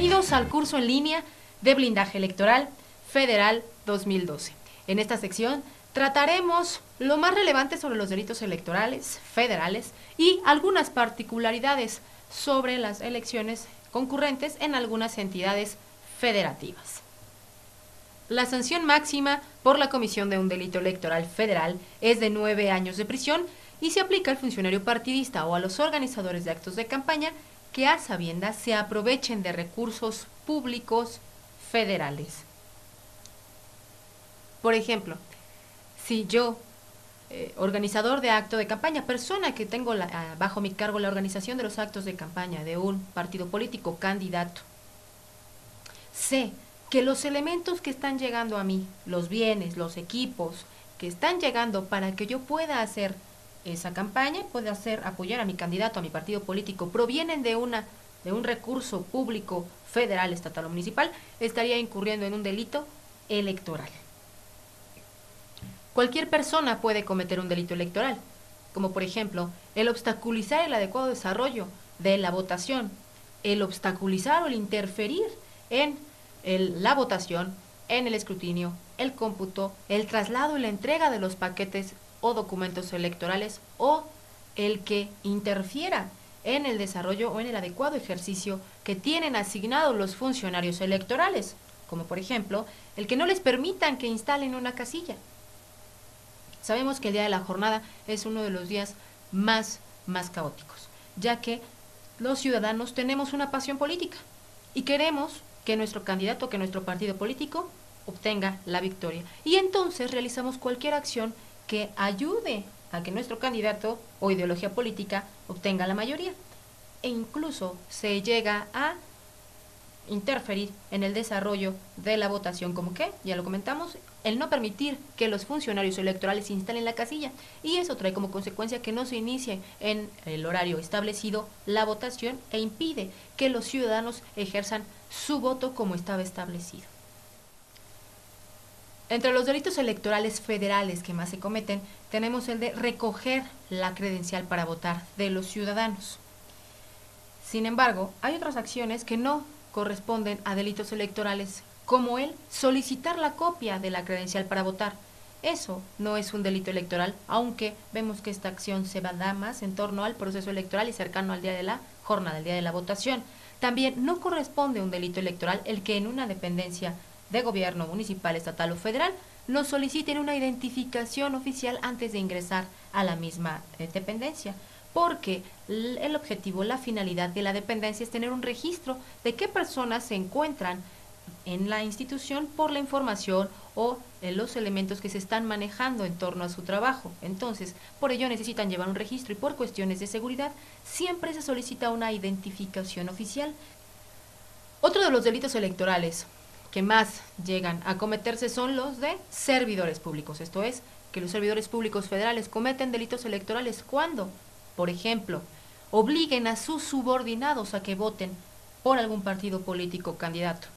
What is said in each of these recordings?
Bienvenidos al curso en línea de blindaje electoral federal 2012. En esta sección trataremos lo más relevante sobre los delitos electorales federales y algunas particularidades sobre las elecciones concurrentes en algunas entidades federativas. La sanción máxima por la comisión de un delito electoral federal es de 9 años de prisión y se aplica al funcionario partidista o a los organizadores de actos de campaña que a sabiendas se aprovechen de recursos públicos federales. Por ejemplo, si yo, organizador de acto de campaña, persona que tengo bajo mi cargo la organización de los actos de campaña de un partido político candidato, sé que los elementos que están llegando a mí, los bienes, los equipos que están llegando para que yo pueda hacer esa campaña, pueda apoyar a mi candidato, a mi partido político, provienen de un recurso público federal, estatal o municipal, estaría incurriendo en un delito electoral. Cualquier persona puede cometer un delito electoral, como por ejemplo, el obstaculizar el adecuado desarrollo de la votación, el obstaculizar o el interferir en la votación, en el escrutinio, el cómputo, el traslado y la entrega de los paquetes o documentos electorales, o el que interfiera en el desarrollo o en el adecuado ejercicio que tienen asignados los funcionarios electorales, como por ejemplo, el que no les permitan que instalen una casilla. Sabemos que el día de la jornada es uno de los días más caóticos, ya que los ciudadanos tenemos una pasión política y queremos que nuestro candidato, que nuestro partido político obtenga la victoria. Y entonces realizamos cualquier acción que ayude a que nuestro candidato o ideología política obtenga la mayoría. E incluso se llega a interferir en el desarrollo de la votación, como que, ya lo comentamos, el no permitir que los funcionarios electorales instalen la casilla, y eso trae como consecuencia que no se inicie en el horario establecido la votación e impide que los ciudadanos ejerzan su voto como estaba establecido. Entre los delitos electorales federales que más se cometen, tenemos el de recoger la credencial para votar de los ciudadanos. Sin embargo, hay otras acciones que no corresponden a delitos electorales, como el solicitar la copia de la credencial para votar. Eso no es un delito electoral, aunque vemos que esta acción se da más en torno al proceso electoral y cercano al día de la jornada, el día de la votación. También no corresponde a un delito electoral el que en una dependencia de gobierno municipal, estatal o federal nos soliciten una identificación oficial antes de ingresar a la misma dependencia, porque el objetivo, la finalidad de la dependencia es tener un registro de qué personas se encuentran en la institución por la información o los elementos que se están manejando en torno a su trabajo. Entonces, por ello necesitan llevar un registro y por cuestiones de seguridad siempre se solicita una identificación oficial. Otro de los delitos electorales que más llegan a cometerse son los de servidores públicos, esto es, que los servidores públicos federales cometen delitos electorales cuando, por ejemplo, obliguen a sus subordinados a que voten por algún partido político candidato.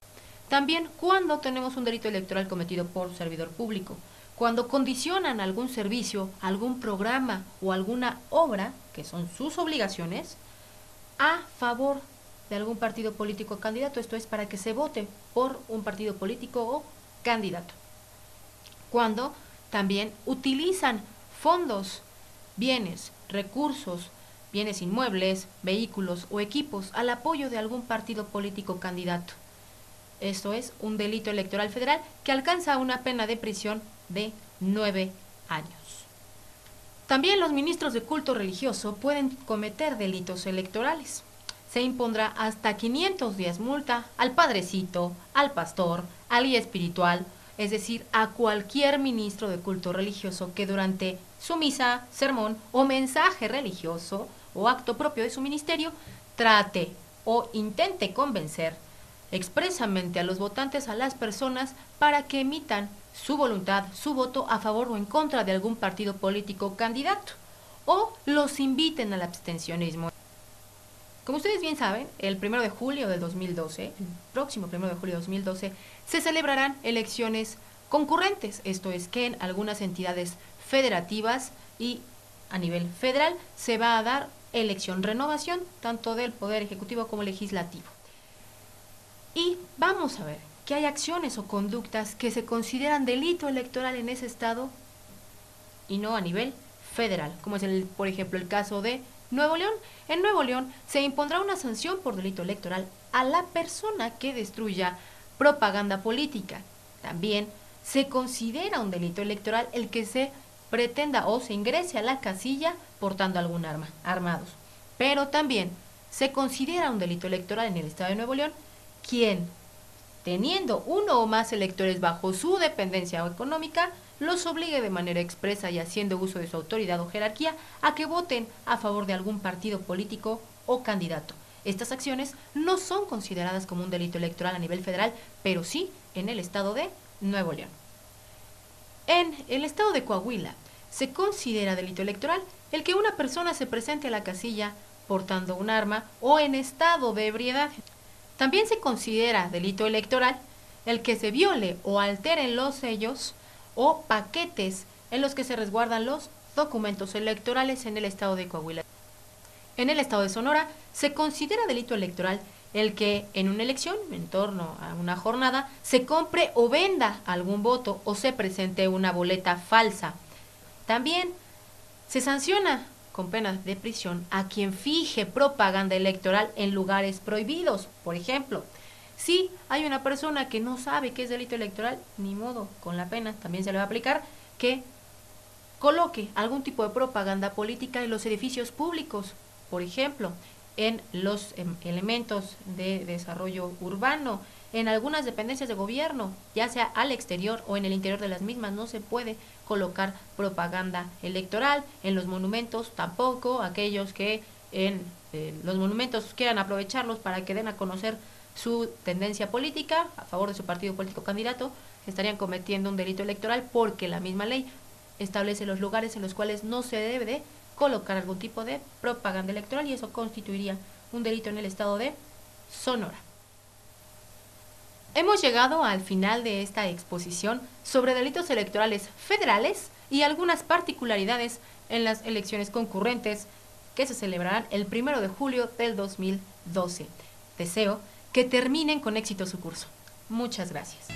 También cuando tenemos un delito electoral cometido por servidor público, cuando condicionan algún servicio, algún programa o alguna obra, que son sus obligaciones, a favor de algún partido político candidato, esto es, para que se vote por un partido político o candidato. Cuando también utilizan fondos, bienes, recursos, bienes inmuebles, vehículos o equipos al apoyo de algún partido político candidato. Esto es un delito electoral federal que alcanza una pena de prisión de 9 años. También los ministros de culto religioso pueden cometer delitos electorales. Se impondrá hasta 500 días multa al padrecito, al pastor, al guía espiritual, es decir, a cualquier ministro de culto religioso que durante su misa, sermón o mensaje religioso o acto propio de su ministerio trate o intente convencer expresamente a los votantes, a las personas, para que emitan su voluntad, su voto a favor o en contra de algún partido político candidato, o los inviten al abstencionismo. Como ustedes bien saben, el 1 de julio de 2012, el próximo 1 de julio de 2012, se celebrarán elecciones concurrentes, esto es que en algunas entidades federativas y a nivel federal se va a dar renovación tanto del Poder Ejecutivo como Legislativo. Y vamos a ver que hay acciones o conductas que se consideran delito electoral en ese estado y no a nivel federal, como es por ejemplo el caso de Nuevo León. En Nuevo León se impondrá una sanción por delito electoral a la persona que destruya propaganda política. También se considera un delito electoral el que se pretenda o se ingrese a la casilla portando algún arma, armados. Pero también se considera un delito electoral en el estado de Nuevo León quien, teniendo uno o más electores bajo su dependencia o económica, los obligue de manera expresa y haciendo uso de su autoridad o jerarquía a que voten a favor de algún partido político o candidato. Estas acciones no son consideradas como un delito electoral a nivel federal, pero sí en el estado de Nuevo León. En el estado de Coahuila se considera delito electoral el que una persona se presente a la casilla portando un arma o en estado de ebriedad. También se considera delito electoral el que se viole o alteren los sellos o paquetes en los que se resguardan los documentos electorales en el estado de Coahuila. En el estado de Sonora se considera delito electoral el que en una elección, en torno a una jornada, se compre o venda algún voto o se presente una boleta falsa. También se sanciona con pena de prisión a quien fije propaganda electoral en lugares prohibidos. Por ejemplo, si hay una persona que no sabe qué es delito electoral, ni modo, con la pena también se le va a aplicar que coloque algún tipo de propaganda política en los edificios públicos, por ejemplo, en los elementos de desarrollo urbano, en algunas dependencias de gobierno, ya sea al exterior o en el interior de las mismas, no se puede colocar propaganda electoral. En los monumentos tampoco, aquellos que en los monumentos quieran aprovecharlos para que den a conocer su tendencia política a favor de su partido político candidato, estarían cometiendo un delito electoral porque la misma ley establece los lugares en los cuales no se debe de colocar algún tipo de propaganda electoral y eso constituiría un delito en el estado de Sonora. Hemos llegado al final de esta exposición sobre delitos electorales federales y algunas particularidades en las elecciones concurrentes que se celebrarán el 1 de julio del 2012. Deseo que terminen con éxito su curso. Muchas gracias.